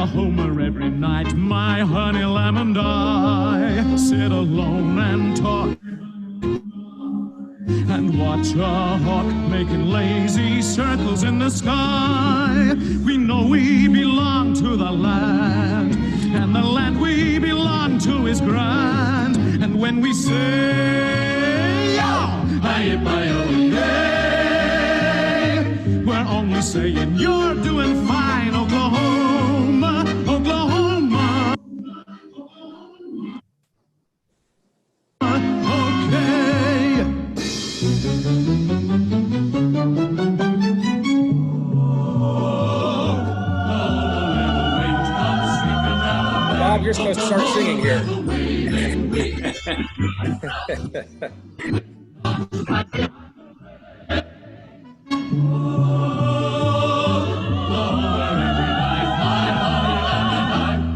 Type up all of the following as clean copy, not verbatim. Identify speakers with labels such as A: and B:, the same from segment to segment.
A: Oklahoma every night, my honey lamb and I sit alone and talk and watch a hawk making lazy circles in the sky. We know we belong to the land, and the land we belong to is grand. And when we say, we're only saying you're doing fine, Oklahoma, Oklahoma. Okay.
B: Bob, you're supposed to start singing here.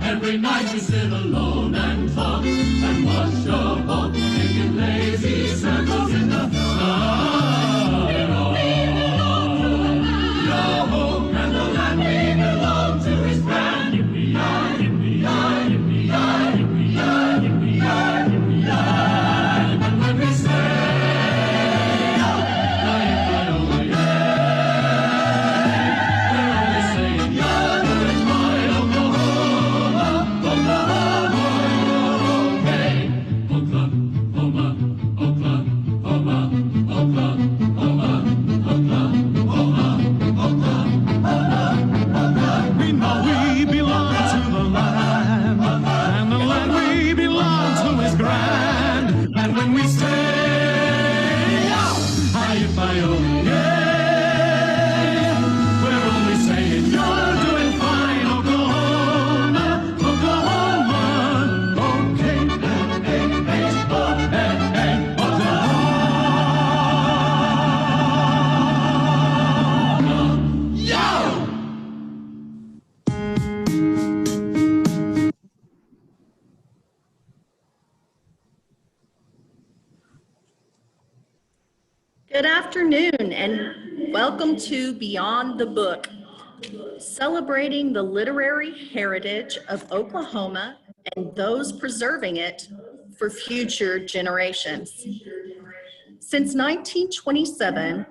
A: Every night you sit alone and talk and watch your hawk making lazy circles in the sky. Your home and the land we belong to is grand. Yippee-yi, yippee-yi, yippee-yi, yippee-yi, yippee-yi, yippee-yi. And when we say,
C: Good afternoon and welcome to Beyond the Book, celebrating the literary heritage of Oklahoma and those preserving it for future generations. Since 1927,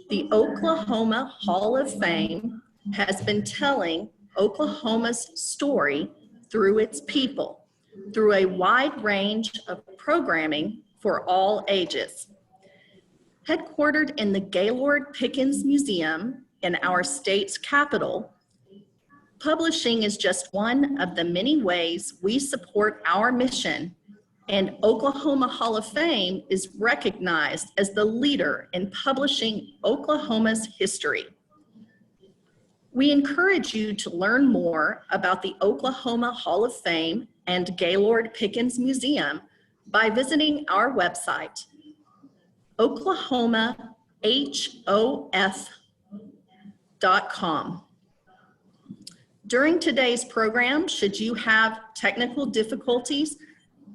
C: the Oklahoma Hall of Fame has been telling Oklahoma's story through its people, through a wide range of programming for all ages. Headquartered in the Gaylord Pickens Museum in our state's capital, publishing is just one of the many ways we support our mission, and Oklahoma Hall of Fame is recognized as the leader in publishing Oklahoma's history. We encourage you to learn more about the Oklahoma Hall of Fame and Gaylord Pickens Museum by visiting our website, oklahomahof.com. During today's program, should you have technical difficulties,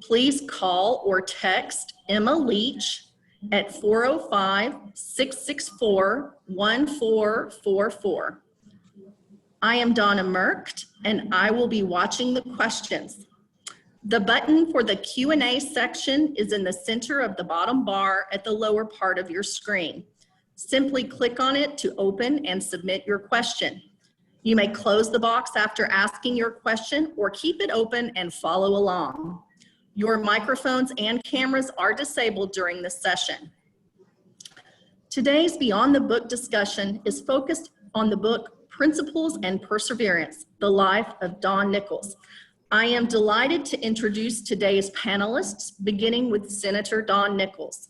C: please call or text Emma Leach at 405-664-1444. I am Donna Merkt, and I will be watching the questions. The button for the Q&A section is in the center of the bottom bar at the lower part of your screen. Simply click on it to open and submit your question. You may close the box after asking your question or keep it open and follow along. Your microphones and cameras are disabled during this session. Today's Beyond the Book discussion is focused on the book Principles and Perseverance, The Life of Don Nickles. I am delighted to introduce today's panelists, beginning with Senator Don Nickles.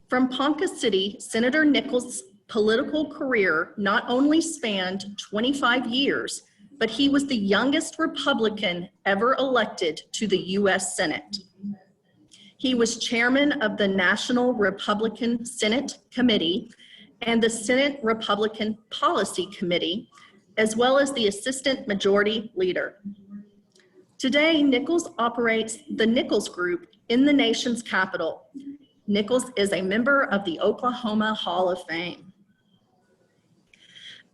C: From Ponca City, Senator Nickles' political career not only spanned 25 years, but he was the youngest Republican ever elected to the U.S. Senate. He was chairman of the National Republican Senate Committee and the Senate Republican Policy Committee, as well as the Assistant Majority Leader. Today, Nickles operates the Nickles Group in the nation's capital. Nickles is a member of the Oklahoma Hall of Fame.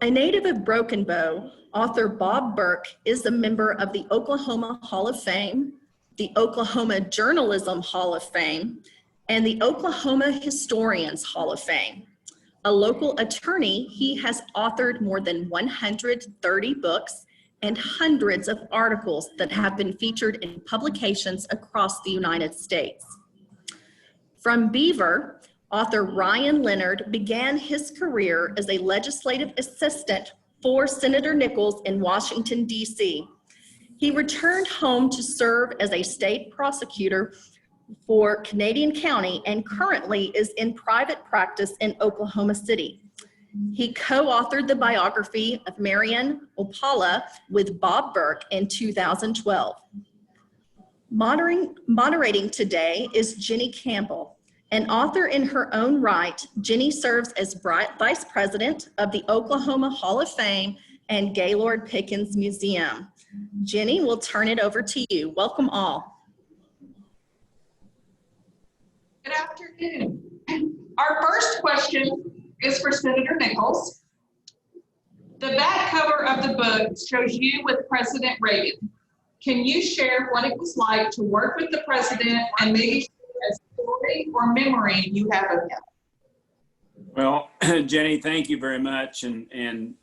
C: A native of Broken Bow, author Bob Burke is a member of the Oklahoma Hall of Fame, the Oklahoma Journalism Hall of Fame, and the Oklahoma Historians Hall of Fame. A local attorney, he has authored more than 130 books and hundreds of articles that have been featured in publications across the United States. From Beaver, author Ryan Leonard began his career as a legislative assistant for Senator Nickles in Washington, D.C. He returned home to serve as a state prosecutor for Canadian County and currently is in private practice in Oklahoma City. He co-authored the biography of Marion Opala with Bob Burke in 2012. Moderating today is Jenny Campbell. An author in her own right, Jenny serves as Vice President of the Oklahoma Hall of Fame and Gaylord Pickens Museum. Jenny, we'll turn it over to you. Welcome all.
D: Good afternoon. Our first question is for Senator Nickles. The back cover of the book shows you with President Reagan. Can you share what it was like to work with the president and maybe share a story or memory you have of him?
E: Well, Jenny, thank you very much. And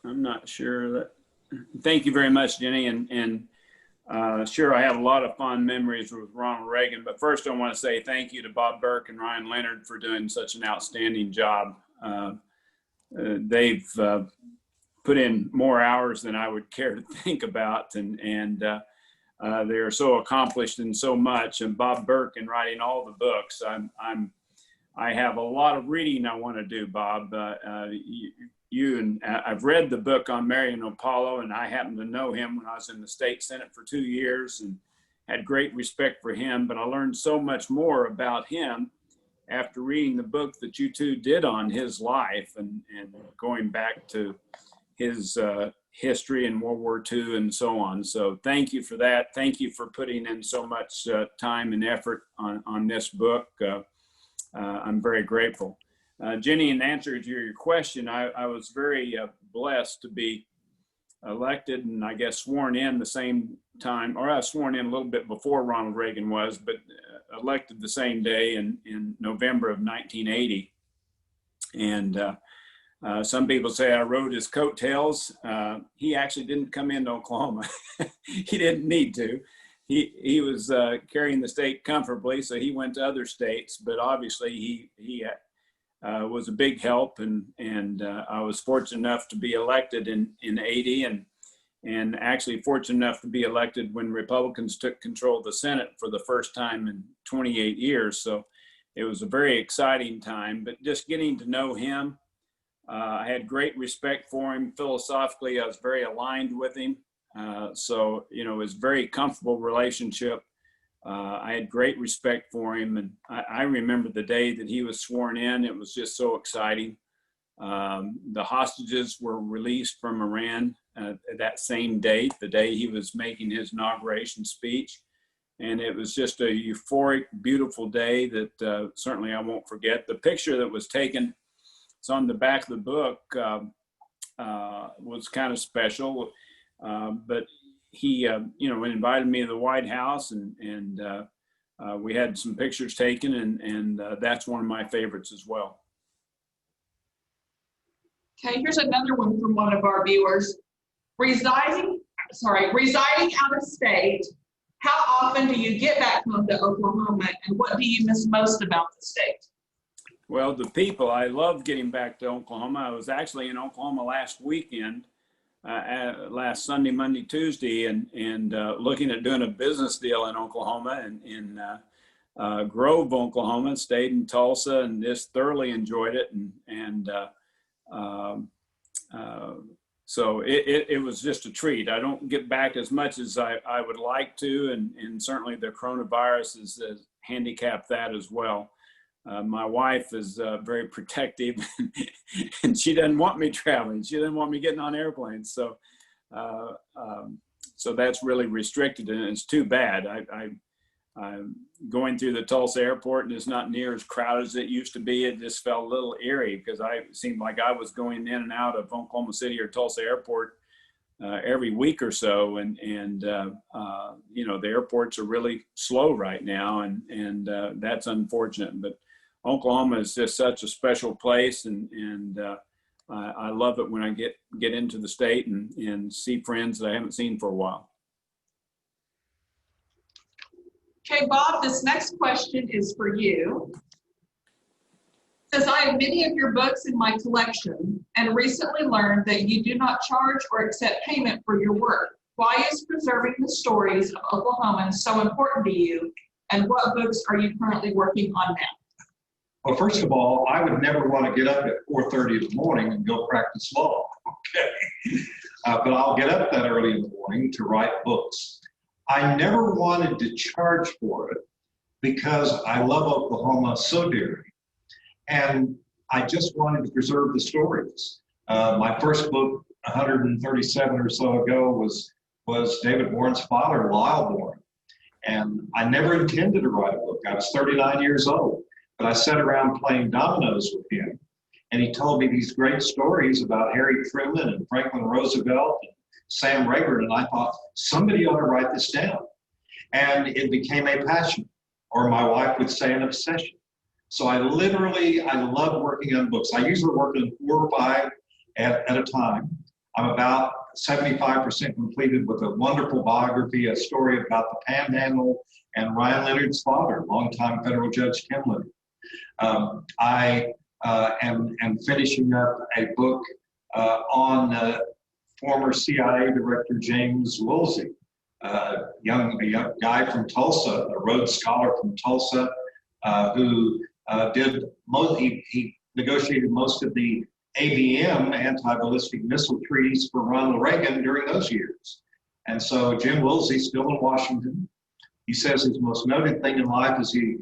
E: I'm not sure that, thank you very much, Jenny. Sure, I have a lot of fond memories with Ronald Reagan, but first I want to say thank you to Bob Burke and Ryan Leonard for doing such an outstanding job. They've put in more hours than I would care to think about, and they are so accomplished in so much. And Bob Burke in writing all the books, I have a lot of reading I want to do, Bob. I've read the book on Marion Opala, and I happened to know him when I was in the state Senate for 2 years and had great respect for him, but I learned so much more about him after reading the book that you two did on his life and going back to his history in World War II and so on. So thank you for that. Thank you for putting in so much time and effort on this book. I'm very grateful. Jenny, in answer to your question, I was very blessed to be elected and I guess sworn in the same time, or I was sworn in a little bit before Ronald Reagan was, but elected the same day in November of 1980. And some people say I rode his coattails. He actually didn't come into Oklahoma. He didn't need to. He was carrying the state comfortably, so he went to other states, but obviously he was a big help, and I was fortunate enough to be elected in 80 and actually fortunate enough to be elected when Republicans took control of the Senate for the first time in 28 years. So it was a very exciting time, but just getting to know him, I had great respect for him. Philosophically, I was very aligned with him. So, you know, it was a very comfortable relationship. I had great respect for him, and I remember the day that he was sworn in. It was just so exciting. The hostages were released from Iran that same date, the day he was making his inauguration speech. And it was just a euphoric, beautiful day that certainly I won't forget. The picture that was taken, it's on the back of the book, was kind of special. But he, invited me to the White House, and we had some pictures taken, and that's one of my favorites as well.
D: Okay, here's another one from one of our viewers. Residing out of state, how often do you get back home to Oklahoma, and what do you miss most about the state?
E: Well, the people. I love getting back to Oklahoma. I was actually in Oklahoma last weekend. Last Sunday, Monday, Tuesday, and looking at doing a business deal in Oklahoma and in Grove, Oklahoma. Stayed in Tulsa and just thoroughly enjoyed it. So it was just a treat. I don't get back as much as I would like to, and certainly the coronavirus has handicapped that as well. My wife is very protective, and she doesn't want me traveling. She doesn't want me getting on airplanes. So, so that's really restricted, and it's too bad. going through the Tulsa airport, and it's not near as crowded as it used to be. It just felt a little eerie because it seemed like I was going in and out of Oklahoma City or Tulsa airport every week or so. And you know, the airports are really slow right now, and that's unfortunate. But Oklahoma is just such a special place, and I love it when I get into the state and see friends that I haven't seen for a while.
D: Okay, Bob, this next question is for you. It says, I have many of your books in my collection and recently learned that you do not charge or accept payment for your work. Why is preserving the stories of Oklahomans so important to you, and what books are you currently working on now?
F: Well, first of all, I would never want to get up at 4:30 in the morning and go practice law, okay? But I'll get up that early in the morning to write books. I never wanted to charge for it because I love Oklahoma so dearly. And I just wanted to preserve the stories. My first book, 137 or so ago, was David Bourne's father, Lyle Bourne. And I never intended to write a book. I was 39 years old, but I sat around playing dominoes with him. And he told me these great stories about Harry Truman and Franklin Roosevelt and Sam Rayburn, and I thought, somebody ought to write this down. And it became a passion, or my wife would say an obsession. So I love working on books. I usually work on 4 or 5 at a time. I'm about 75% completed with a wonderful biography, a story about the Panhandle and Ryan Leonard's father, longtime federal judge Ken Leonard. I am finishing up a book on former CIA Director James Woolsey, a young guy from Tulsa, a Rhodes Scholar from Tulsa, who he negotiated most of the ABM, anti-ballistic missile treaties for Ronald Reagan during those years. And so Jim Woolsey's still in Washington. He says his most noted thing in life is he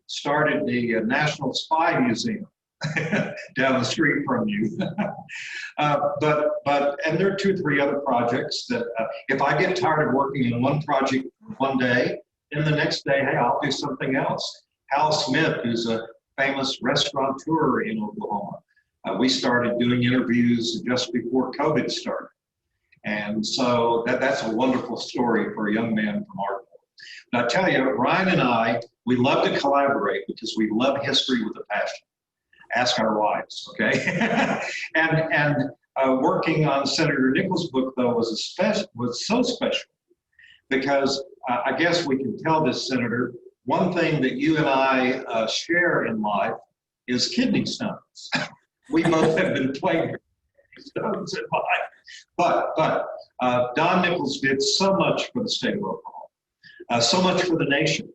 F: started the National Spy Museum down the street from you. And there are 2 or 3 other projects that if I get tired of working on one project one day, then the next day, hey, I'll do something else. Hal Smith, who's a famous restaurateur in Oklahoma. We started doing interviews just before COVID started. And so that's a wonderful story for a young man from Ardmore. But I tell you, Ryan and I, we love to collaborate because we love history with a passion. Ask our wives, okay? and working on Senator Nickles' book, though, was so special because I guess we can tell this senator, one thing that you and I share in life is kidney stones. We both have been plagued with kidney stones in life. But Don Nickles did so much for the state of Oklahoma, so much for the nation.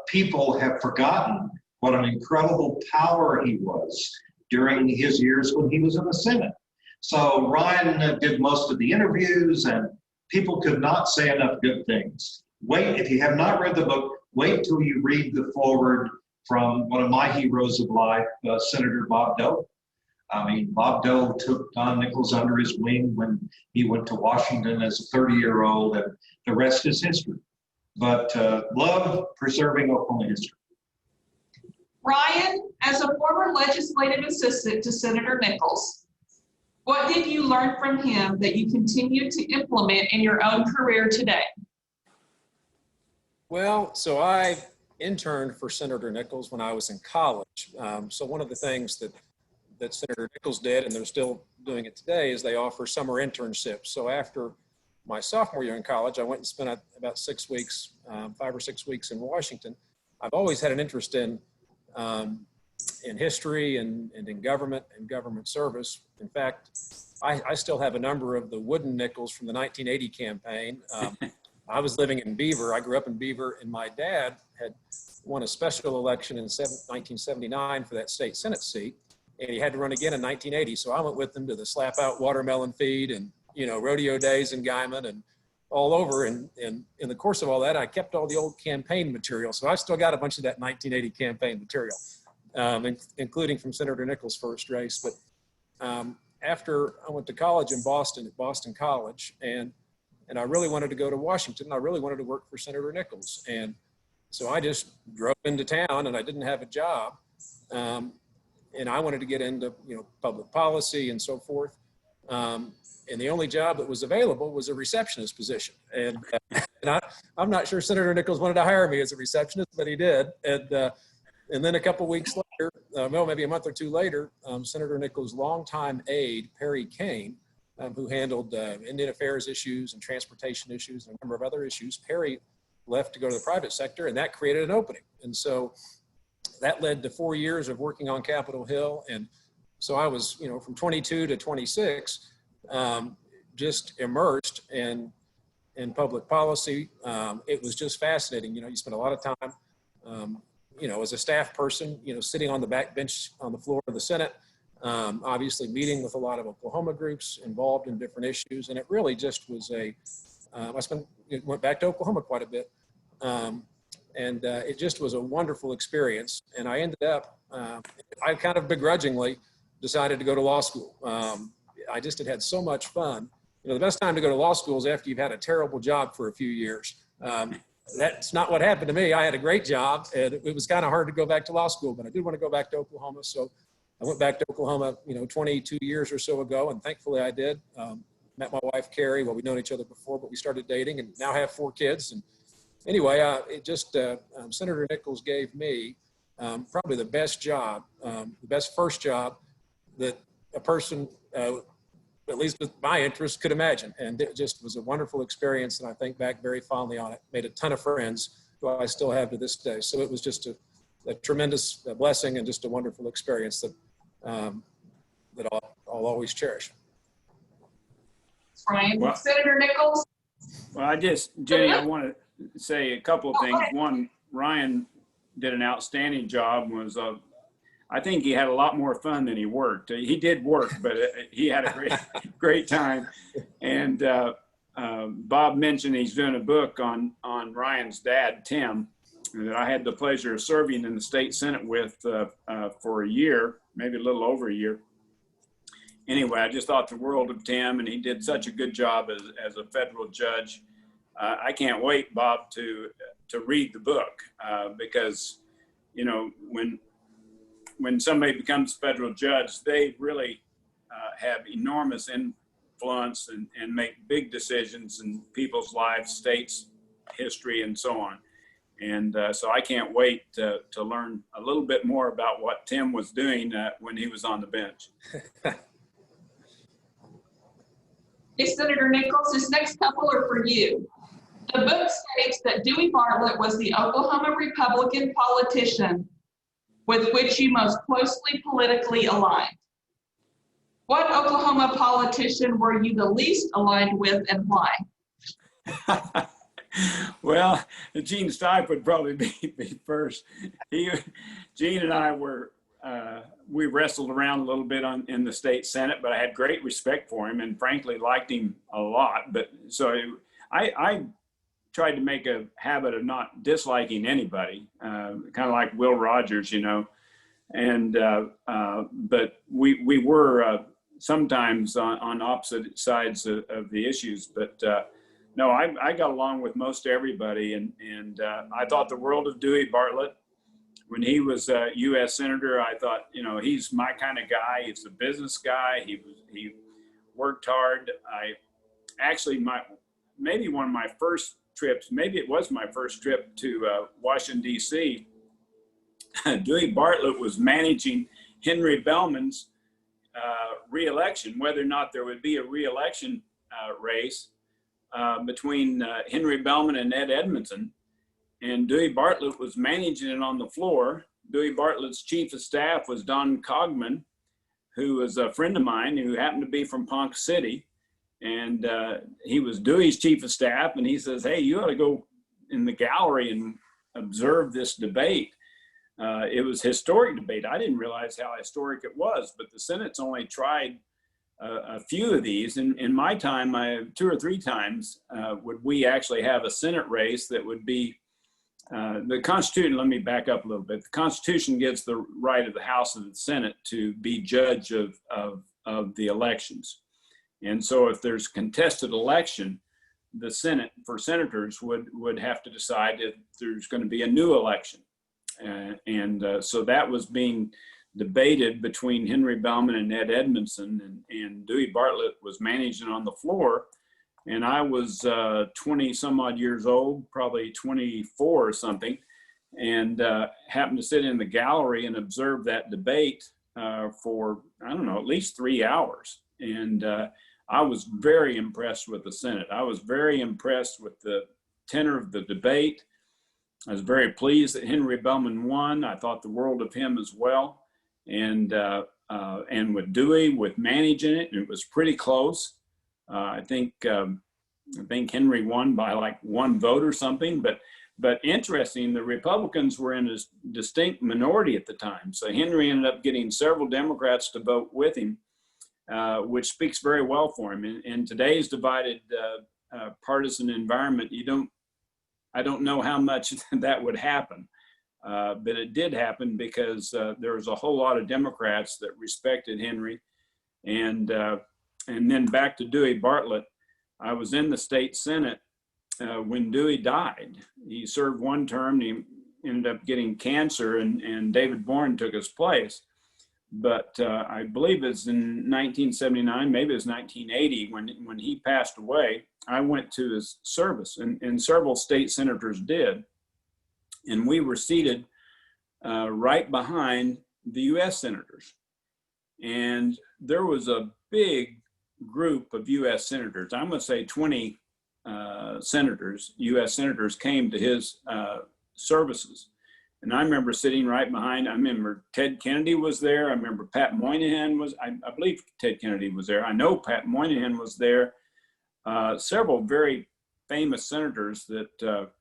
F: People have forgotten what an incredible power he was during his years when he was in the Senate. So Ryan did most of the interviews, and people could not say enough good things. Wait, if you have not read the book, wait till you read the foreword from one of my heroes of life, Senator Bob Dole. I mean, Bob Dole took Don Nickles under his wing when he went to Washington as a 30-year-old, and the rest is history. But love preserving Oklahoma history.
D: Ryan, as a former legislative assistant to Senator Nickles, what did you learn from him that you continue to implement in your own career today?
B: Well, so I interned for Senator Nickles when I was in college. So one of the things that Senator Nickles did, and they're still doing it today, is they offer summer internships. So after my sophomore year in college, I went and spent about 6 weeks, 5 or 6 weeks in Washington. I've always had an interest in history and in government and government service. In fact, I still have a number of the wooden nickels from the 1980 campaign. I was living in Beaver. I grew up in Beaver, and my dad had won a special election in 1979 for that state Senate seat, and he had to run again in 1980. So I went with him to the slap out watermelon feed and, rodeo days in Guyman and all over. And in the course of all that, I kept all the old campaign material. So I still got a bunch of that 1980 campaign material, including from Senator Nickles' first race. But after I went to college in Boston, at Boston College, and and I really wanted to go to Washington. I really wanted to work for Senator Nickles. And so I just drove into town, and I didn't have a job. And I wanted to get into, public policy and so forth. And the only job that was available was a receptionist position. And I'm not sure Senator Nickles wanted to hire me as a receptionist, but he did. And then a couple weeks later, maybe a month or two later, Senator Nickles' longtime aide, Perry Kane, who handled Indian affairs issues and transportation issues and a number of other issues, Perry left to go to the private sector, and that created an opening. And so that led to 4 years of working on Capitol Hill. And so I was, from 22 to 26, just immersed in public policy. It was just fascinating. You spend a lot of time, as a staff person, sitting on the back bench on the floor of the Senate, obviously meeting with a lot of Oklahoma groups involved in different issues. And it really just was went back to Oklahoma quite a bit. It just was a wonderful experience. And I ended up, I kind of begrudgingly decided to go to law school. I just had so much fun. The best time to go to law school is after you've had a terrible job for a few years. That's not what happened to me. I had a great job, and it was kind of hard to go back to law school, but I did want to go back to Oklahoma. So I went back to Oklahoma, 22 years or so ago, and thankfully I did. Met my wife, Carrie. Well, we'd known each other before, but we started dating and now have 4 kids. And anyway, Senator Nickles gave me probably the best job, the best first job that a person, at least with my interest, could imagine. And it just was a wonderful experience, and I think back very fondly on it. Made a ton of friends who I still have to this day. So it was just a tremendous blessing and just a wonderful experience that I'll always cherish.
D: Ryan, Senator Nickles?
E: Well, Jenny, I want to say a couple of things. One, Ryan did an outstanding job. I think he had a lot more fun than he worked. He did work, but he had a great time. And Bob mentioned he's doing a book on Ryan's dad, Tim, that I had the pleasure of serving in the state Senate with for a year, maybe a little over a year. Anyway, I just thought the world of Tim, and he did such a good job as a federal judge. I can't wait, Bob, to read the book because, when somebody becomes a federal judge, they really have enormous influence and make big decisions in people's lives, states, history, and so on. And so I can't wait to learn a little bit more about what Tim was doing when he was on the bench.
D: Hey, Senator Nickles, this next couple are for you. The book states that Dewey Bartlett was the Oklahoma Republican politician with which you most closely politically aligned. What Oklahoma politician were you the least aligned with and why?
E: Well, Gene Stipe would probably be first. Gene and I we wrestled around a little bit in the state Senate, but I had great respect for him and frankly liked him a lot. But so I tried to make a habit of not disliking anybody, kind of like Will Rogers, and but we were sometimes on opposite sides of the issues. But no, I got along with most everybody, and I thought the world of Dewey Bartlett. When he was a U.S. Senator, I thought, he's my kind of guy. He's a business guy. He worked hard. Maybe one of my first trips, maybe it was my first trip to Washington, D.C., Dewey Bartlett was managing Henry Bellman's re-election, whether or not there would be a re-election race between Henry Bellman and Ed Edmondson. And Dewey Bartlett was managing it on the floor. Dewey Bartlett's chief of staff was Don Cogman, who was a friend of mine who happened to be from Ponca City. And he was Dewey's chief of staff. And he says, hey, you ought to go in the gallery and observe this debate. It was a historic debate. I didn't realize how historic it was, but the Senate's only tried a few of these. In my time, 2 or 3 times would we actually have a Senate race that would be the Constitution. Let me back up a little bit. The Constitution gives the right of the House and the Senate to be judge of the elections. And so if there's contested election, the Senate for senators would have to decide if there's going to be a new election. So that was being debated between Henry Bellman and Ed Edmondson, and Dewey Bartlett was managing on the floor. And I was 20 some odd years old, probably 24 or something, and happened to sit in the gallery and observe that debate for, I don't know, at least 3 hours. And I was very impressed with the Senate. I was very impressed with the tenor of the debate. I was very pleased that Henry Bellman won. I thought the world of him as well. And with Dewey, with managing it, it was pretty close. I think Henry won by like 1 vote or something, but interesting, the Republicans were in a distinct minority at the time. So Henry ended up getting several Democrats to vote with him, which speaks very well for him. In today's divided partisan environment, I don't know how much that would happen, but it did happen because there was a whole lot of Democrats that respected Henry. And then back to Dewey Bartlett, I was in the state Senate when Dewey died. He served 1 term, and he ended up getting cancer, and David Bourne took his place. But I believe it's in 1979, maybe it's 1980, when he passed away, I went to his service, and several state senators did. And we were seated right behind the US senators. And there was a big group of US senators. I'm going to say 20 senators, US senators, came to his services. And I remember sitting right behind, I remember Ted Kennedy was there. I remember Pat Moynihan was, I believe Ted Kennedy was there. I know Pat Moynihan was there. Several very famous senators that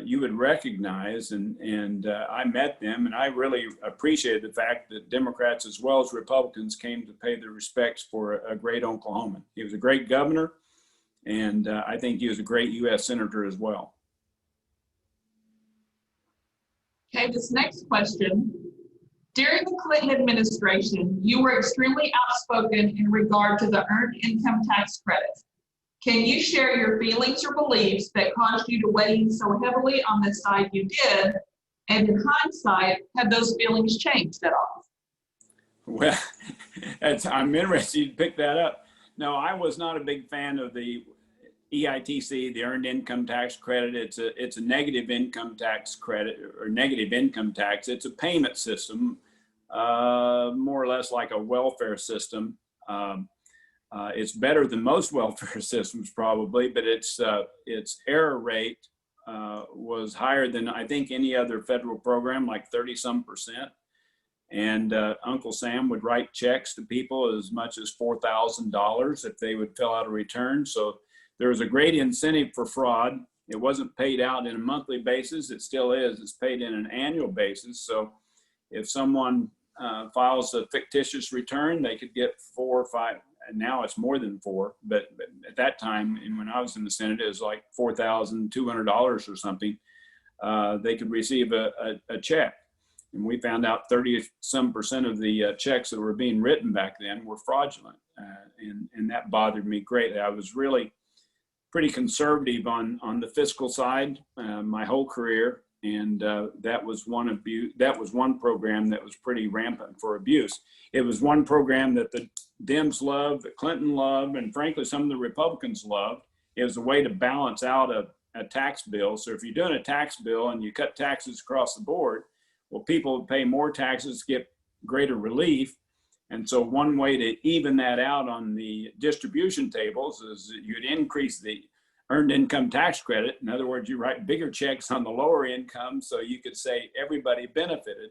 E: you would recognize, and I met them, and I really appreciated the fact that Democrats as well as Republicans came to pay their respects for a great Oklahoman. He was a great governor, and I think he was a great U.S. senator as well.
D: Okay, this next question. During the Clinton administration, you were extremely outspoken in regard to the earned income tax credit. Can you share your feelings or beliefs that caused you to weigh in so heavily on the side you did? And in hindsight, have those feelings changed at all?
E: Well, I'm interested you pick that up. No, I was not a big fan of the EITC, the Earned Income Tax Credit. It's a negative income tax credit, or negative income tax. It's a payment system, more or less like a welfare system. It's better than most welfare systems probably, but its error rate was higher than I think any other federal program, like 30-some%. And Uncle Sam would write checks to people as much as $4,000 if they would fill out a return. So there was a great incentive for fraud. It wasn't paid out in a monthly basis. It still is. It's paid in an annual basis. So if someone files a fictitious return, they could get 4 or 5. And now it's more than 4. But at that time, and when I was in the Senate, it was like $4,200 or something. They could receive a check. And we found out 30-some% of the checks that were being written back then were fraudulent. And that bothered me greatly. I was really pretty conservative on the fiscal side my whole career. And that was one program that was pretty rampant for abuse. It was one program that the Dems loved, that Clinton loved, and frankly, some of the Republicans loved. It was a way to balance out a tax bill. So if you're doing a tax bill and you cut taxes across the board, well, people would pay more taxes to get greater relief. And so one way to even that out on the distribution tables is that you'd increase the earned income tax credit. In other words, you write bigger checks on the lower income so you could say everybody benefited.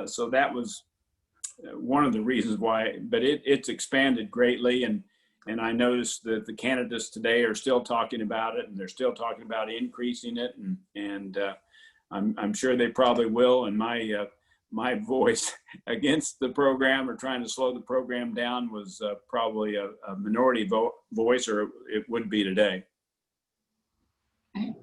E: So that was one of the reasons why, but it's expanded greatly. And I noticed that the candidates today are still talking about it, and they're still talking about increasing it. And I'm sure they probably will. And my voice against the program or trying to slow the program down was probably a minority voice, or it would be today.
D: Okay.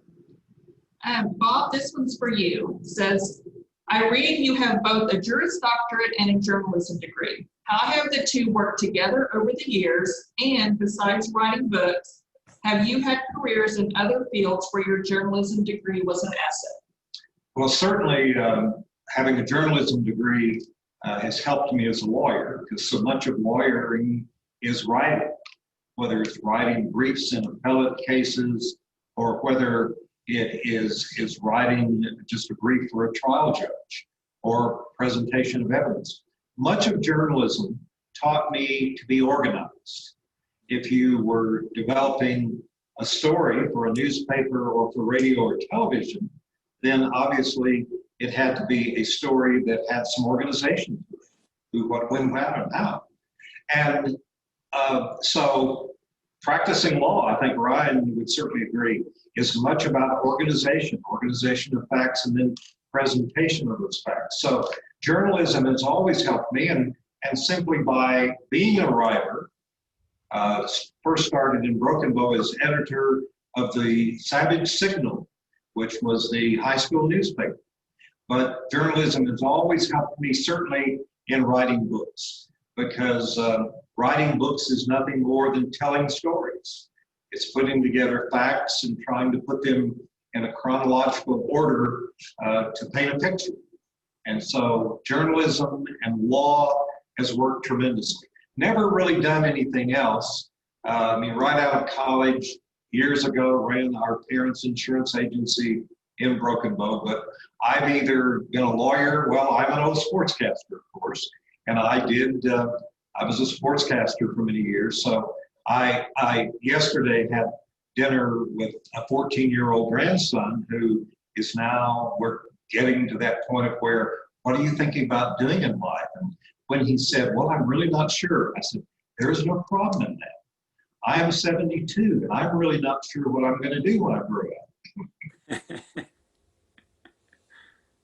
D: Bob, this one's for you. It says, I read you have both a Juris Doctorate and a journalism degree. How have the two worked together over the years? And besides writing books, Have you had careers in other fields where your journalism degree was an asset?
F: Well, certainly having a journalism degree has helped me as a lawyer, because so much of lawyering is writing, whether it's writing briefs in appellate cases or whether it is writing just a brief for a trial judge or presentation of evidence. Much of journalism taught me to be organized. If you were developing a story for a newspaper or for radio or television, then obviously it had to be a story that had some organization to it, who, what, when, how, and how. And so practicing law, I think Ryan would certainly agree, is much about organization of facts, and then presentation of those facts. So journalism has always helped me, and simply by being a writer, first started in Broken Bow as editor of the Savage Signal, which was the high school newspaper. But journalism has always helped me, certainly in writing books, because writing books is nothing more than telling stories. It's putting together facts and trying to put them in a chronological order to paint a picture. And so journalism and law has worked tremendously. Never really done anything else. I mean, right out of college, years ago, ran our parents' insurance agency in Broken Bow, but I've either been a lawyer, well, I'm an old sportscaster, of course, and I was a sportscaster for many years. So I yesterday had dinner with a 14-year-old grandson who is now, we're getting to that point of where, what are you thinking about doing in life? And when he said, well, I'm really not sure, I said, there's no problem in that. I am 72, and I'm really not sure what I'm going to do when I grow up.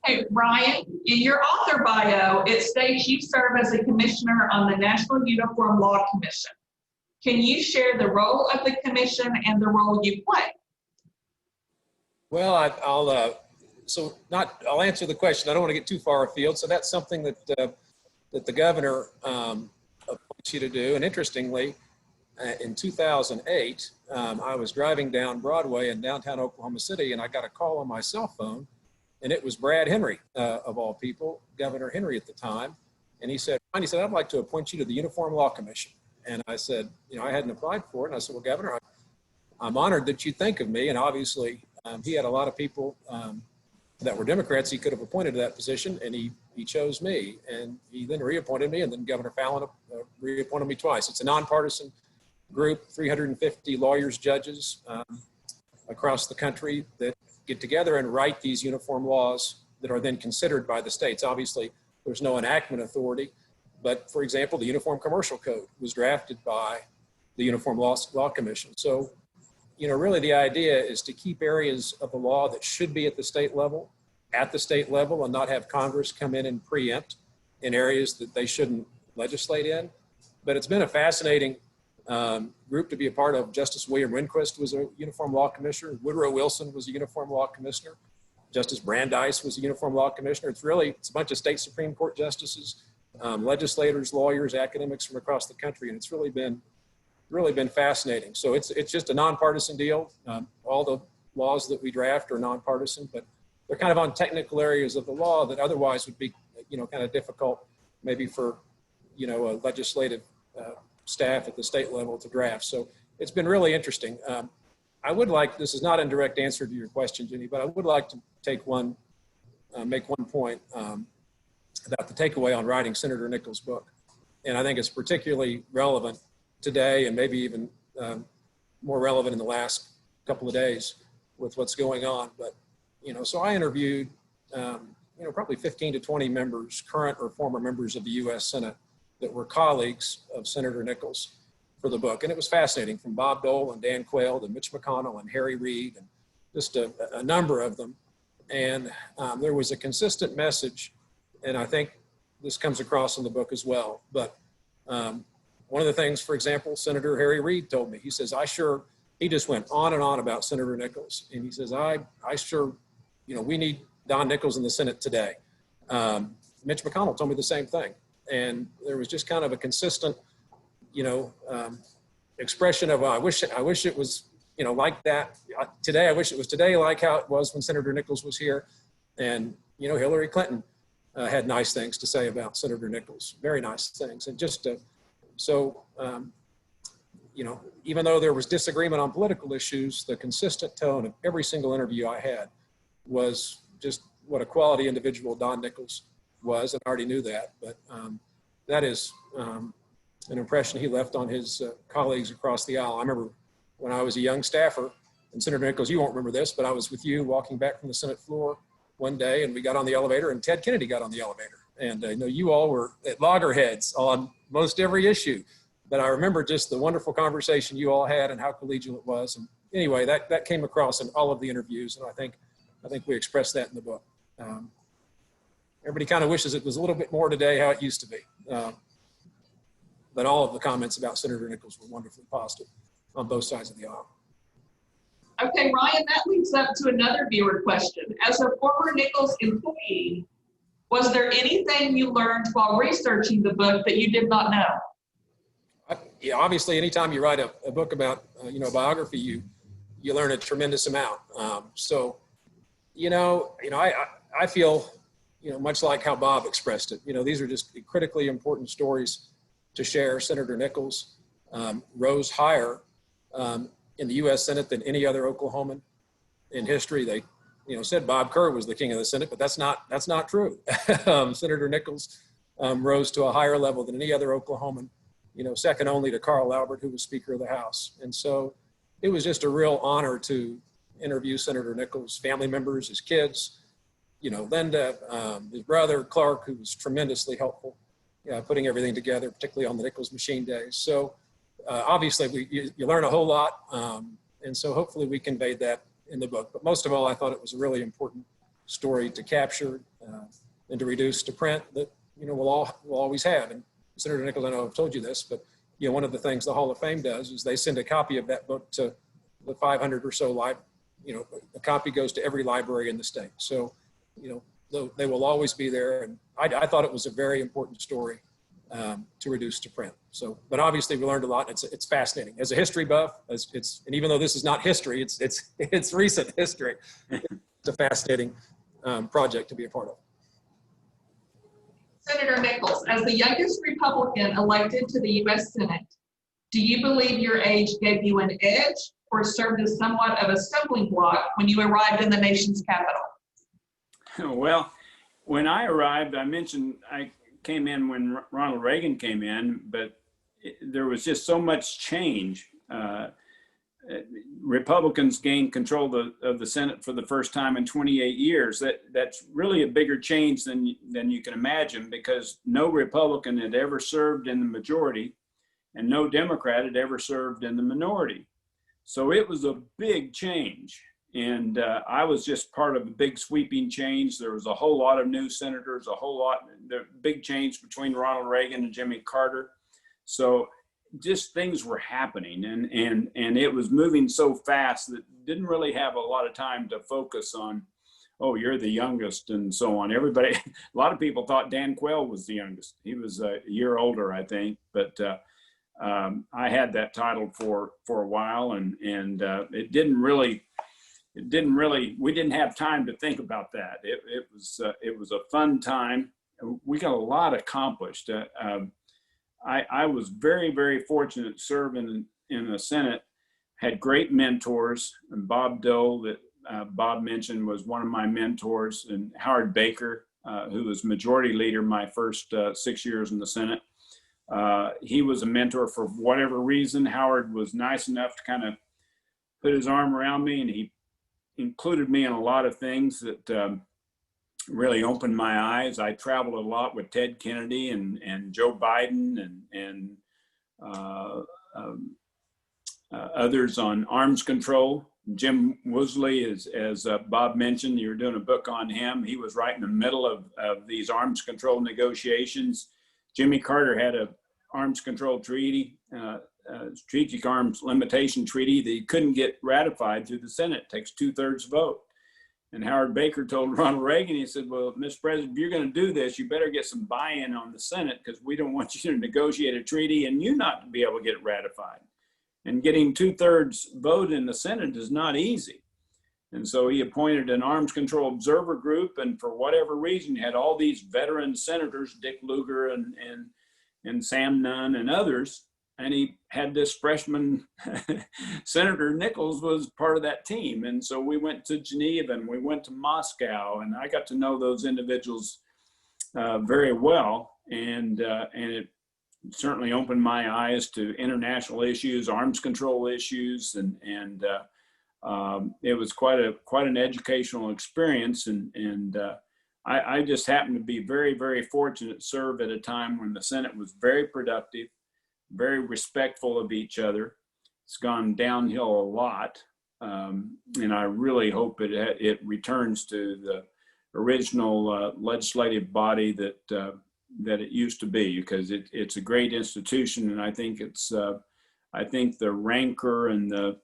D: Hey, Ryan, in your author bio, it states you serve as a commissioner on the National Uniform Law Commission. Can you share the role of the commission and the role you play?
B: Well, I'll answer the question. I don't want to get too far afield. So that's something that the governor appoints you to do. And interestingly, in 2008, I was driving down Broadway in downtown Oklahoma City, and I got a call on my cell phone, and it was Brad Henry, of all people, Governor Henry at the time. And he said, I'd like to appoint you to the Uniform Law Commission. And I said, I hadn't applied for it. And I said, well, Governor, I'm honored that you think of me. And obviously, he had a lot of people that were Democrats he could have appointed to that position, and he chose me. And he then reappointed me, and then Governor Fallon reappointed me twice. It's a nonpartisan group, 350 lawyers, judges across the country that get together and write these uniform laws that are then considered by the states. Obviously, there's no enactment authority, but for example, the Uniform Commercial Code was drafted by the Uniform Law Commission. So, really the idea is to keep areas of the law that should be at the state level, and not have Congress come in and preempt in areas that they shouldn't legislate in. But it's been a fascinating group to be a part of. Justice William Rehnquist was a Uniform Law Commissioner. Woodrow Wilson was a Uniform Law Commissioner. Justice Brandeis was a Uniform Law Commissioner. It's a bunch of state Supreme Court justices, legislators, lawyers, academics from across the country, and it's really been fascinating. So it's just a nonpartisan deal. All the laws that we draft are nonpartisan, but they're kind of on technical areas of the law that otherwise would be, kind of difficult maybe for, a legislative staff at the state level to draft. So it's been really interesting. This is not a direct answer to your question, Jenny, but I would like to make one point about the takeaway on writing Senator Nickles' book. And I think it's particularly relevant today, and maybe even more relevant in the last couple of days with what's going on. But, so I interviewed, probably 15 to 20 members, current or former members of the U.S. Senate that were colleagues of Senator Nickles for the book. And it was fascinating, from Bob Dole and Dan Quayle to Mitch McConnell and Harry Reid, and just a number of them. And there was a consistent message, and I think this comes across in the book as well. But one of the things, for example, Senator Harry Reid told me, he says, he just went on and on about Senator Nickles. And he says, we need Don Nickles in the Senate today. Mitch McConnell told me the same thing. And there was just kind of a consistent, expression of, I wish it was you know, like that today. I wish it was today like how it was when Senator Nickles was here. And, you know, Hillary Clinton had nice things to say about Senator Nickles, very nice things. And just you know, even though there was disagreement on political issues, the consistent tone of every single interview I had was just what a quality individual Don Nickles was. And I already knew that, but that is an impression he left on his colleagues across the aisle. I remember when I was a young staffer, and Senator Nickles, you won't remember this, but I was with you walking back from the Senate floor one day, and we got on the elevator, and Ted Kennedy got on the elevator. And you know, you all were at loggerheads on most every issue. But I remember just the wonderful conversation you all had and how collegial it was. And anyway, that came across in all of the interviews, and I think we expressed that in the book. Everybody kind of wishes it was a little bit more today how it used to be. But all of the comments about Senator Nickles were wonderfully positive on both sides of the aisle.
D: Okay, Ryan, that leads up to another viewer question. As a former Nickles employee, was there anything you learned while researching the book that you did not know?
B: Yeah, obviously, anytime you write a book about, you know, biography, you learn a tremendous amount. So, you know, I feel, you know, much like how Bob expressed it, you know, these are just critically important stories to share. Senator Nickles rose higher in the U.S. Senate than any other Oklahoman in history. They, you know, said Bob Kerr was the king of the Senate, but that's not true. Senator Nickles rose to a higher level than any other Oklahoman, you know, second only to Carl Albert, who was Speaker of the House. And so it was just a real honor to interview Senator Nickles' family members, his kids, you know, Linda, his brother, Clark, who was tremendously helpful, putting everything together, particularly on the Nickles machine days. So obviously you learn a whole lot. And so hopefully we conveyed that in the book. But most of all, I thought it was a really important story to capture and to reduce to print that, you know, we'll always have. And Senator Nickles, I know I've told you this, but you know, one of the things the Hall of Fame does is they send a copy of that book to the 500 or so you know, a copy goes to every library in the state. So, you know, they will always be there. And I thought it was a very important story to reduce to print. So, but obviously we learned a lot. It's fascinating as a history buff. And even though this is not history, it's recent history. It's a fascinating project to be a part of.
D: Senator Nickles, as the youngest Republican elected to the U.S. Senate, do you believe your age gave you an edge or served as somewhat of a stumbling block when you arrived in the nation's capital?
E: Well, when I arrived, I mentioned I came in when Ronald Reagan came in, but there was just so much change. Republicans gained control of the Senate for the first time in 28 years. That's really a bigger change than you can imagine, because no Republican had ever served in the majority and no Democrat had ever served in the minority. So it was a big change. And I was just part of a big sweeping change. There was a whole lot of new senators, the big change between Ronald Reagan and Jimmy Carter. So just things were happening, and it was moving so fast that didn't really have a lot of time to focus on, oh, you're the youngest and so on. Everybody, a lot of people thought Dan Quayle was the youngest. He was a year older, I think, but I had that title for a while, and we didn't have time to think about that. It was a fun time. We got a lot accomplished. I was very, very fortunate serving in the Senate, had great mentors, and Bob Dole, that Bob mentioned, was one of my mentors, and Howard Baker, who was majority leader my first 6 years in the Senate. He was a mentor for whatever reason. Howard was nice enough to kind of put his arm around me, and he included me in a lot of things that really opened my eyes. I traveled a lot with Ted Kennedy and Joe Biden and others on arms control. Jim Woosley, as Bob mentioned, you were doing a book on him. He was right in the middle of these arms control negotiations. Jimmy Carter had a arms control treaty, strategic arms limitation treaty that he couldn't get ratified through the Senate. It takes 2/3 vote. And Howard Baker told Ronald Reagan, he said, well, Mr. President, if you're going to do this, you better get some buy-in on the Senate, because we don't want you to negotiate a treaty and you not to be able to get it ratified. And getting 2/3 vote in the Senate is not easy. And so he appointed an arms control observer group, and for whatever reason, had all these veteran senators, Dick Lugar and Sam Nunn and others, and he had this freshman Senator Nickles was part of that team. And so we went to Geneva and we went to Moscow, and I got to know those individuals very well, and it certainly opened my eyes to international issues, arms control issues, and it was quite an educational experience. And I just happened to be very, very fortunate to serve at a time when the Senate was very productive, very respectful of each other. It's gone downhill a lot, and I really hope it returns to the original legislative body that it used to be, because it's a great institution, and I think I think the rancor and the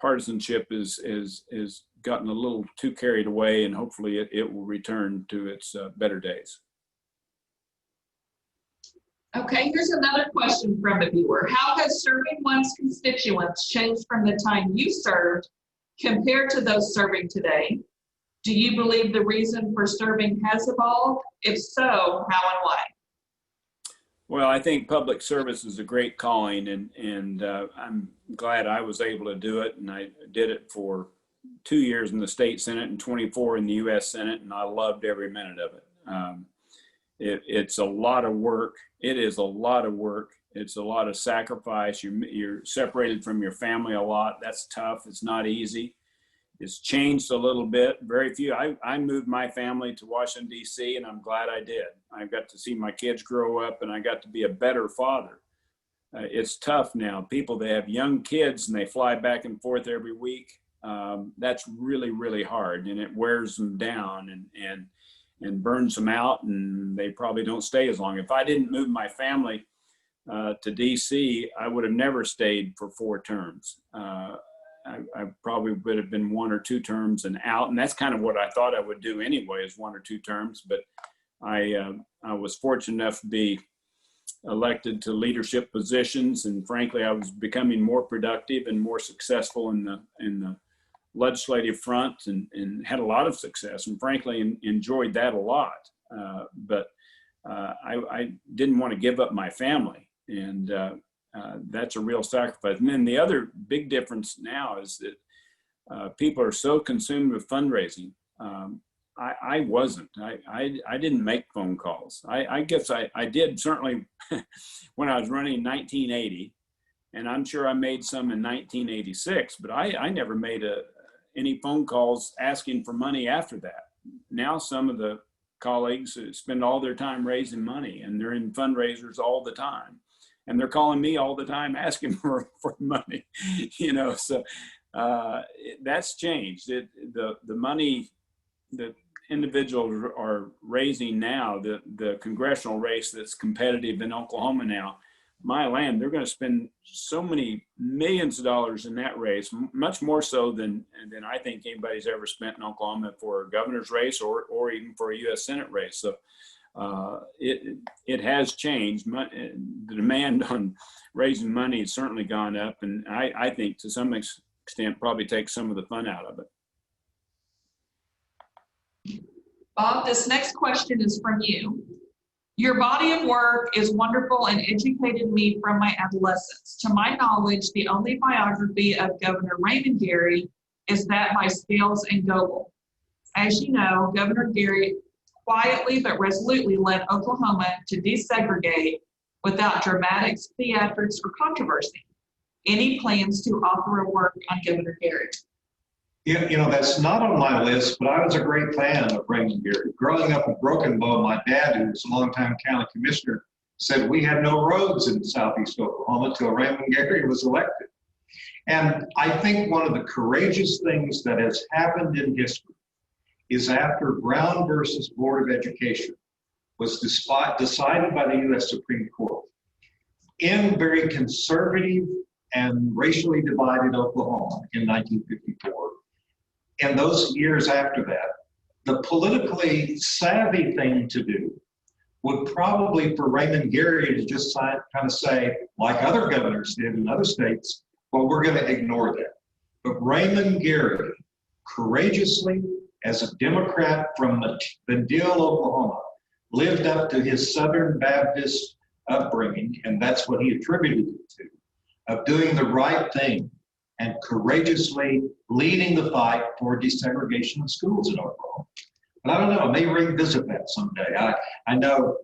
E: partisanship is gotten a little too carried away, and hopefully it will return to its better days.
D: Okay, here's another question from a viewer. How has serving one's constituents changed from the time you served compared to those serving today? Do you believe the reason for serving has evolved? If so, how and why?
E: Well, I think public service is a great calling, and I'm glad I was able to do it. And I did it for 2 years in the state Senate and 24 in the U.S. Senate, and I loved every minute of it. It's a lot of work. It is a lot of work. It's a lot of sacrifice. You're separated from your family a lot. That's tough. It's not easy. It's changed a little bit. Very few. I moved my family to Washington, D.C., and I'm glad I did. I got to see my kids grow up, and I got to be a better father. It's tough now. People that have young kids and they fly back and forth every week, that's really, really hard, and it wears them down and burns them out, and they probably don't stay as long. If I didn't move my family to D.C., I would have never stayed for 4 terms. I probably would have been 1 or 2 terms and out, and that's kind of what I thought I would do anyway, is 1 or 2 terms. But I was fortunate enough to be elected to leadership positions, and frankly, I was becoming more productive and more successful in the legislative front, and had a lot of success, and frankly enjoyed that a lot. But I didn't want to give up my family, and that's a real sacrifice. And then the other big difference now is that people are so consumed with fundraising. I wasn't. I didn't make phone calls. I guess I did certainly when I was running in 1980, and I'm sure I made some in 1986, but I never made any phone calls asking for money after that. Now some of the colleagues spend all their time raising money, and they're in fundraisers all the time. And they're calling me all the time asking for money, so that's changed. The money that individuals are raising now, the congressional race that's competitive in Oklahoma now, my land, they're going to spend so many millions of dollars in that race, much more so than I think anybody's ever spent in Oklahoma for a governor's race or even for a U.S. Senate race. So it has changed. The demand on raising money has certainly gone up, and I think to some extent probably takes some of the fun out of it.
D: Bob, this next question is from you. Your body of work is wonderful and educated me from my adolescence. To my knowledge, the only biography of Governor Raymond Gary is that by Scales and Goebel. As you know, Governor Gary quietly but resolutely led Oklahoma to desegregate without dramatics, theatrics, or controversy. Any plans to author a work on Governor Gary?
F: That's not on my list, but I was a great fan of Raymond Gary. Growing up in Broken Bow, my dad, who was a longtime county commissioner, said we had no roads in southeast Oklahoma till Raymond Gary was elected. And I think one of the courageous things that has happened in history is after Brown versus Board of Education was decided by the U.S. Supreme Court in very conservative and racially divided Oklahoma in 1954. And those years after that, the politically savvy thing to do would probably for Raymond Gary to just kind of say, like other governors did in other states, well, we're going to ignore that. But Raymond Gary, courageously, as a Democrat from Mendel, Oklahoma, lived up to his Southern Baptist upbringing, and that's what he attributed it to, of doing the right thing and courageously leading the fight for desegregation of schools in Oklahoma. But I don't know, I may revisit that someday. I know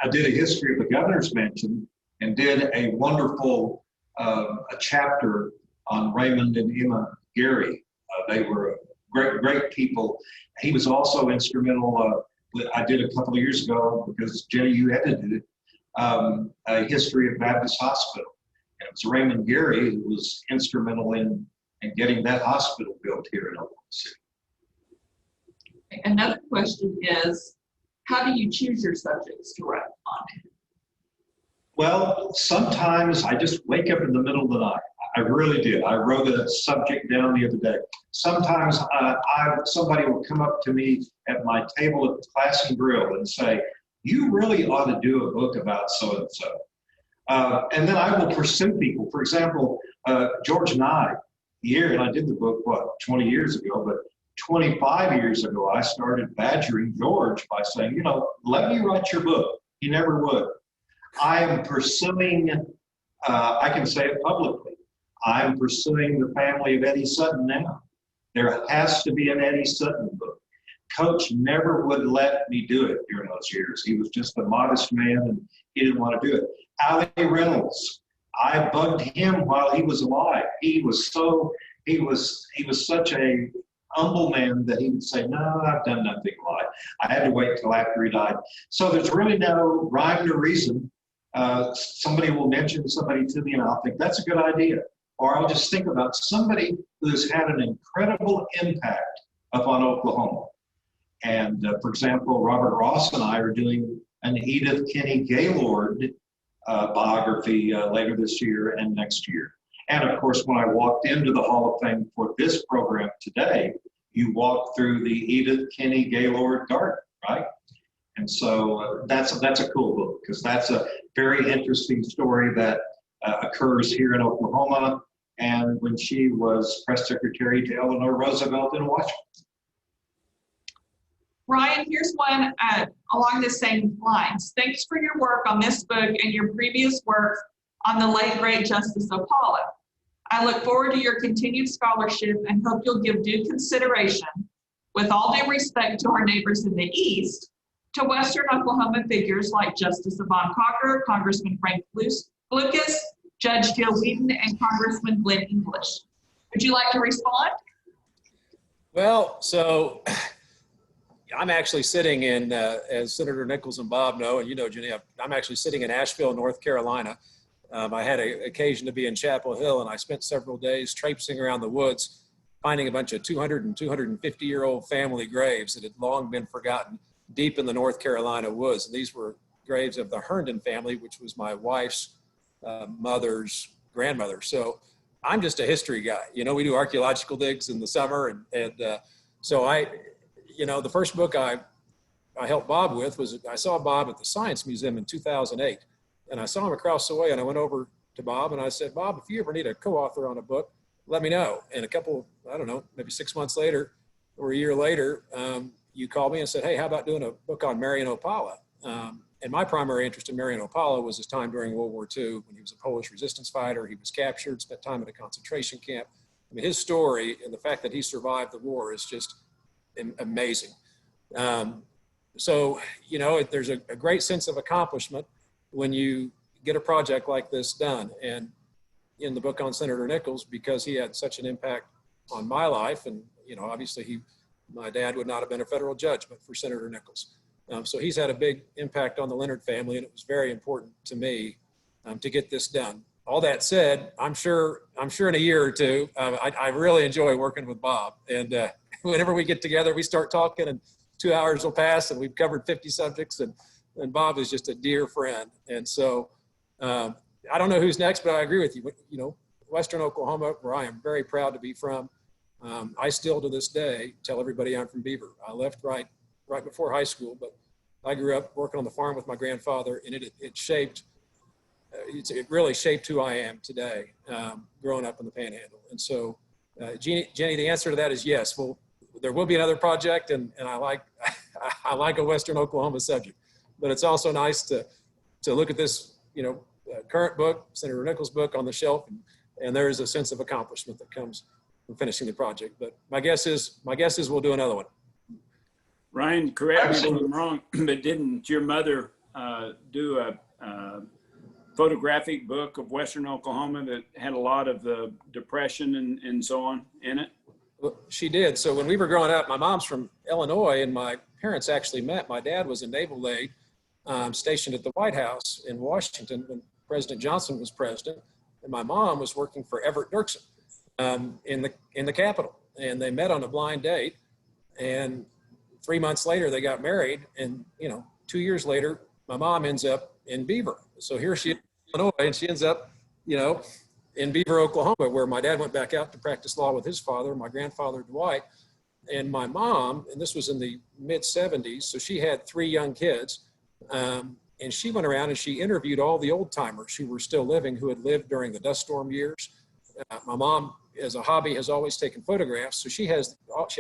F: I did a history of the governor's mansion and did a wonderful a chapter on Raymond and Emma Gary. They were great people. He was also instrumental. I did a couple of years ago, because Jenny, you edited it, a history of Baptist Hospital. And it was Raymond Gary who was instrumental in getting that hospital built here in Oklahoma City.
D: Another question is, how do you choose your subjects to write on?
F: Well, sometimes I just wake up in the middle of the night. I really did. I wrote a subject down the other day. Sometimes somebody will come up to me at my table at the Class and Grill and say, you really ought to do a book about so-and-so. And then I will pursue people. For example, George and I did the book, 20 years ago, but 25 years ago, I started badgering George by saying, let me write your book. He never would. I am pursuing, I can say it publicly, I'm pursuing the family of Eddie Sutton now. There has to be an Eddie Sutton book. Coach never would let me do it during those years. He was just a modest man and he didn't want to do it. Allie Reynolds, I bugged him while he was alive. He was such a humble man that he would say, no, I've done nothing right. I had to wait till after he died. So there's really no rhyme or reason. Somebody will mention somebody to me and I'll think that's a good idea. Or I'll just think about somebody who's had an incredible impact upon Oklahoma. And for example, Robert Ross and I are doing an Edith Kinney Gaylord biography later this year and next year. And of course, when I walked into the Hall of Fame for this program today, you walk through the Edith Kinney Gaylord garden, right? And so that's a cool book, because that's a very interesting story that occurs here in Oklahoma and when she was press secretary to Eleanor Roosevelt in Washington.
D: Ryan, here's one along the same lines. Thanks for your work on this book and your previous work on the late great Justice Opala. I look forward to your continued scholarship and hope you'll give due consideration, with all due respect to our neighbors in the East, to Western Oklahoma figures like Justice Yvonne Cocker, Congressman Frank Lucas, Judge Joe Whedon, and Congressman Glenn English. Would you like to respond?
B: Well, so I'm actually sitting in, as Senator Nickles and Bob know, and Jenny, I'm actually sitting in Asheville, North Carolina. I had an occasion to be in Chapel Hill, and I spent several days traipsing around the woods, finding a bunch of 200 and 250-year-old family graves that had long been forgotten deep in the North Carolina woods. And these were graves of the Herndon family, which was my wife's mother's grandmother. So I'm just a history guy. We do archaeological digs in the summer. So the first book I helped Bob with was, I saw Bob at the Science Museum in 2008. And I saw him across the way, and I went over to Bob and I said, Bob, if you ever need a co-author on a book, let me know. And maybe 6 months later or a year later, you called me and said, hey, how about doing a book on Marion Opala? And my primary interest in Marion Opala was his time during World War II, when he was a Polish resistance fighter. He was captured, spent time at a concentration camp. I mean, his story and the fact that he survived the war is just amazing. So, there's a great sense of accomplishment when you get a project like this done. And in the book on Senator Nickles, because he had such an impact on my life, and obviously my dad would not have been a federal judge, but for Senator Nickles. So he's had a big impact on the Leonard family, and it was very important to me to get this done. All that said, I'm sure in a year or two, I really enjoy working with Bob. And whenever we get together, we start talking, and 2 hours will pass, and we've covered 50 subjects, and Bob is just a dear friend. And so I don't know who's next, but I agree with you. Western Oklahoma, where I am very proud to be from, I still to this day tell everybody I'm from Beaver. I left right before high school, but I grew up working on the farm with my grandfather, and it shaped, it really shaped who I am today, growing up in the Panhandle. And so, Jenny, the answer to that is yes. Well, there will be another project, and I like I like a Western Oklahoma subject, but it's also nice to look at this, current book, Senator Nickles' book, on the shelf, and there is a sense of accomplishment that comes from finishing the project. But my guess is we'll do another one.
E: Ryan, correct me if I'm wrong, but didn't your mother do a photographic book of Western Oklahoma that had a lot of the Depression and so on in it?
B: Well, she did. So when we were growing up, my mom's from Illinois, and my parents actually met. My dad was a naval aide stationed at the White House in Washington when President Johnson was president, and my mom was working for Everett Dirksen in the Capitol, and they met on a blind date, and 3 months later they got married, and 2 years later my mom ends up in Beaver. So here she is in Illinois, and she ends up in Beaver, Oklahoma, where my dad went back out to practice law with his father, my grandfather Dwight, and my mom, and this was in the mid 70s, so she had 3 young kids, and she went around and she interviewed all the old timers who were still living, who had lived during the dust storm years. My mom, as a hobby, has always taken photographs, so she had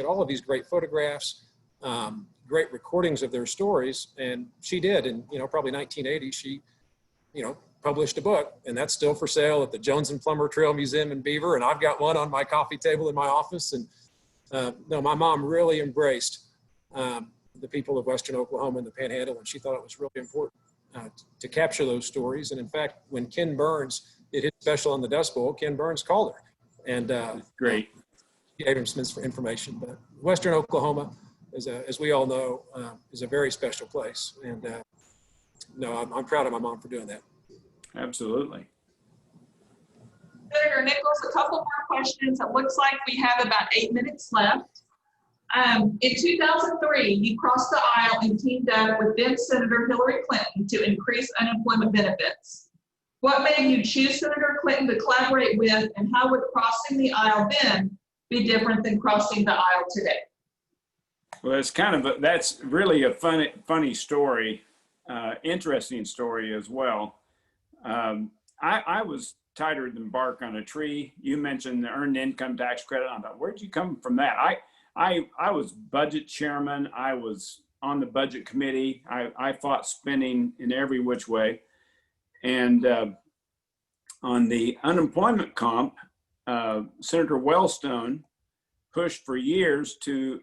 B: all of these great photographs, great recordings of their stories, and she did in probably 1980. She published a book, and that's still for sale at the Jones and Plummer Trail Museum in Beaver, and I've got one on my coffee table in my office. And no, my mom really embraced the people of Western Oklahoma and the Panhandle, and she thought it was really important to capture those stories. And in fact, when Ken Burns did his special on the Dust Bowl, Ken Burns called her, and
E: great.
B: He gave him some information. But Western Oklahoma, as we all know, is a very special place, and no, I'm proud of my mom for doing that.
E: Absolutely.
D: Senator Nickles, a couple more questions. It looks like we have about 8 minutes left. In 2003, you crossed the aisle and teamed up with then Senator Hillary Clinton to increase unemployment benefits. What made you choose Senator Clinton to collaborate with, and how would crossing the aisle then be different than crossing the aisle today?
E: Well, it's that's really a funny story, interesting story as well. I was tighter than bark on a tree. You mentioned the earned income tax credit. I thought, where'd you come from that? I was budget chairman. I was on the budget committee. I fought spending in every which way. And on the unemployment comp, Senator Wellstone pushed for years to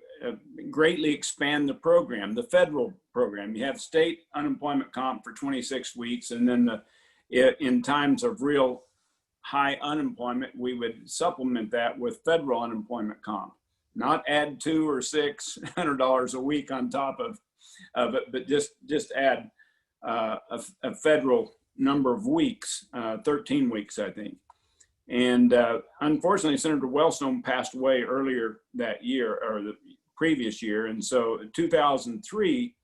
E: greatly expand the program, the federal program. You have state unemployment comp for 26 weeks, and then in times of real high unemployment, we would supplement that with federal unemployment comp, not add $200 or $600 a week on top of it, but just add a federal number of weeks, 13 weeks, I think. And unfortunately, Senator Wellstone passed away earlier that year, or the previous year. And so in 2003,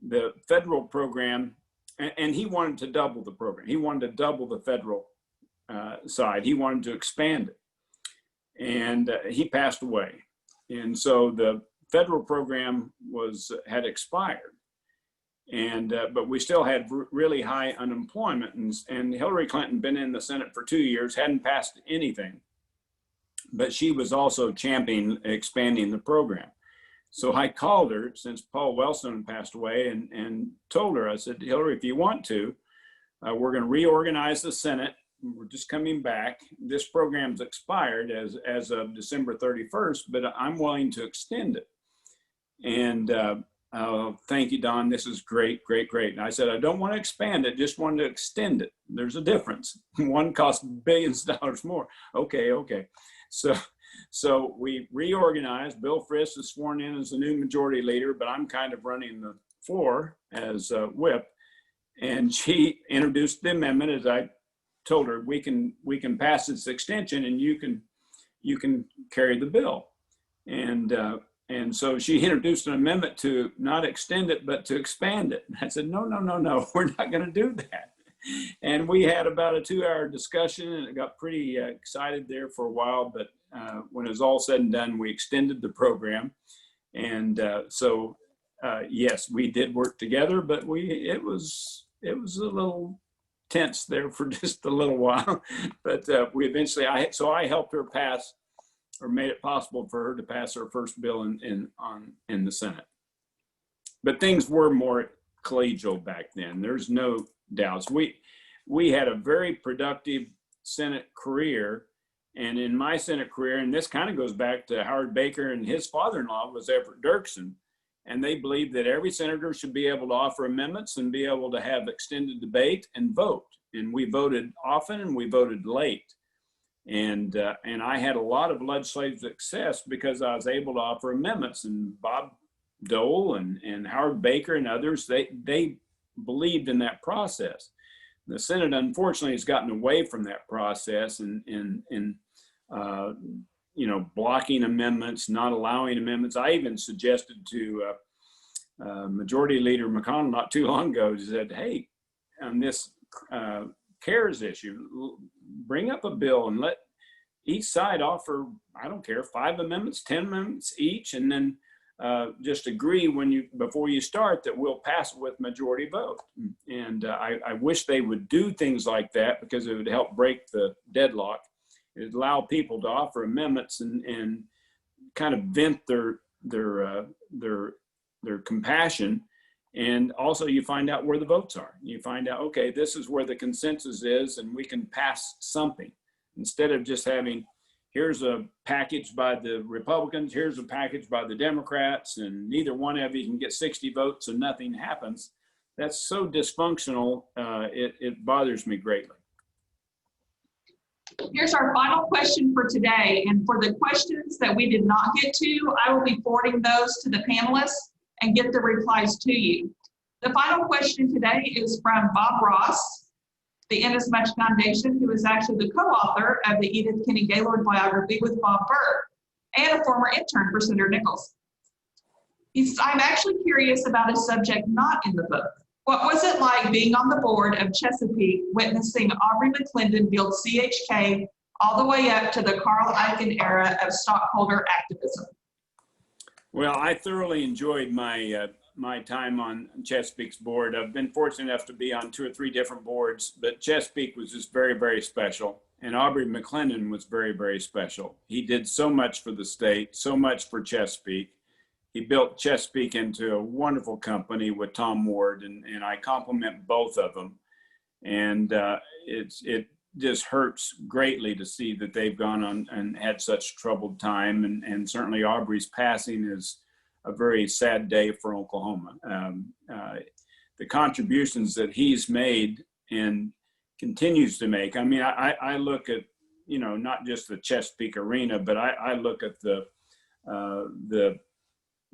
E: the federal program, and he wanted to double the program. He wanted to double the federal side. He wanted to expand it. And he passed away. And so the federal program had expired. And but we still had really high unemployment, and Hillary Clinton been in the Senate for 2 years, hadn't passed anything, but she was also championing expanding the program. So I called her, since Paul Wellstone passed away, and told her, I said, Hillary, if you want to, we're going to reorganize the Senate. We're just coming back. This program's expired as of December 31st, but I'm willing to extend it. And thank you, Don. This is great, great, great. And I said, I don't want to expand it, just want to extend it. There's a difference. One costs billions of dollars more. Okay. So we reorganized. Bill Frist is sworn in as the new majority leader, but I'm kind of running the floor as whip. And she introduced the amendment, as I told her, we can pass this extension, and you can carry the bill. And so she introduced an amendment to not extend it, but to expand it. I said, no, we're not going to do that. And we had about a 2-hour discussion, and it got pretty excited there for a while. But when it was all said and done, we extended the program. And so yes, we did work together, but it was a little tense there for just a little while. But we eventually, I helped her pass, or made it possible for her to pass her first bill in the Senate. But things were more collegial back then. There's no doubts. We had a very productive Senate career. And in my Senate career, and this kind of goes back to Howard Baker, and his father-in-law was Everett Dirksen, and they believed that every senator should be able to offer amendments and be able to have extended debate and vote. And we voted often and we voted late. And I had a lot of legislative success because I was able to offer amendments. And Bob Dole and Howard Baker and others, they believed in that process. The Senate, unfortunately, has gotten away from that process and blocking amendments, not allowing amendments. I even suggested to Majority Leader McConnell not too long ago, said, hey, on this CARES issue, bring up a bill and let each side offer, I don't care, 5 amendments, 10 amendments each, and then just agree before you start that we'll pass it with majority vote. And I wish they would do things like that, because it would help break the deadlock. It would allow people to offer amendments and kind of vent their compassion. And also you find out where the votes are. You find out, okay, this is where the consensus is and we can pass something, instead of just having, here's a package by the Republicans, here's a package by the Democrats, and neither one of you can get 60 votes and nothing happens. That's so dysfunctional, it bothers me greatly.
D: Here's our final question for today. And for the questions that we did not get to, I will be forwarding those to the panelists and get the replies to you. The final question today is from Bob Ross, the Inasmuch Foundation, who is actually the co-author of the Edith Kenny Gaylord biography with Bob Burke and a former intern for Senator Nickles. I'm actually curious about a subject not in the book. What was it like being on the board of Chesapeake, witnessing Aubrey McClendon build CHK all the way up to the Carl Icahn era of stockholder activism?
E: Well, I thoroughly enjoyed my time on Chesapeake's board. I've been fortunate enough to be on 2 or 3 different boards, but Chesapeake was just very, very special. And Aubrey McClendon was very, very special. He did so much for the state, so much for Chesapeake. He built Chesapeake into a wonderful company with Tom Ward, and I compliment both of them. And it just hurts greatly to see that they've gone on and had such troubled time. And certainly Aubrey's passing is a very sad day for Oklahoma. The contributions that he's made and continues to make. I mean, I look at, not just the Chesapeake arena, but I look at the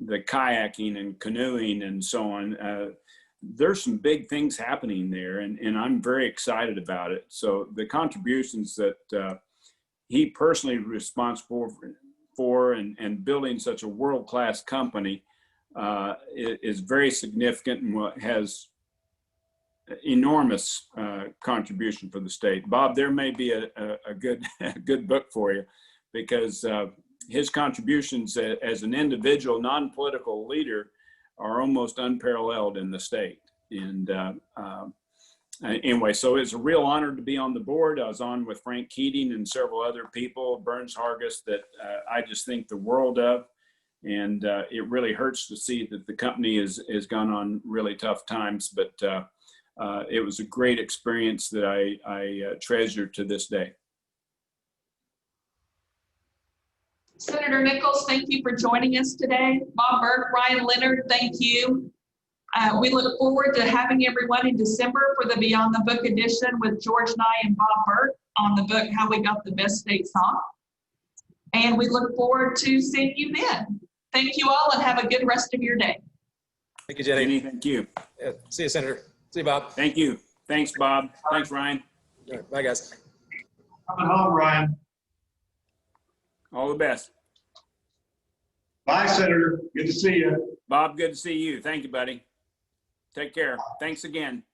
E: kayaking and canoeing and so on. There's some big things happening there, and I'm very excited about it. So the contributions that he personally is responsible for and building such a world-class company is very significant and has enormous contribution for the state. Bob, there may be a good book for you, because his contributions as an individual, non-political leader are almost unparalleled in the state. And anyway, so it's a real honor to be on the board. I was on with Frank Keating and several other people, Burns Hargis, that I just think the world of. And it really hurts to see that the company has gone on really tough times, but it was a great experience that I treasure to this day.
D: Senator Nickles, thank you for joining us today. Bob Burke, Ryan Leonard, thank you. We look forward to having everyone in December for the Beyond the Book edition with George Nye and Bob Burke on the book, How We Got the Best State Song. And we look forward to seeing you then. Thank you all and have a good rest of your day.
B: Thank you, Jenny.
E: Thank you.
B: Yeah, see you, Senator. See you, Bob.
E: Thank you. Thanks, Bob. Thanks, Ryan.
B: All right, bye, guys.
F: Coming home, Ryan.
E: All the best.
F: Bye, Senator. Good to see you.
E: Bob, good to see you. Thank you, buddy. Take care. Thanks again.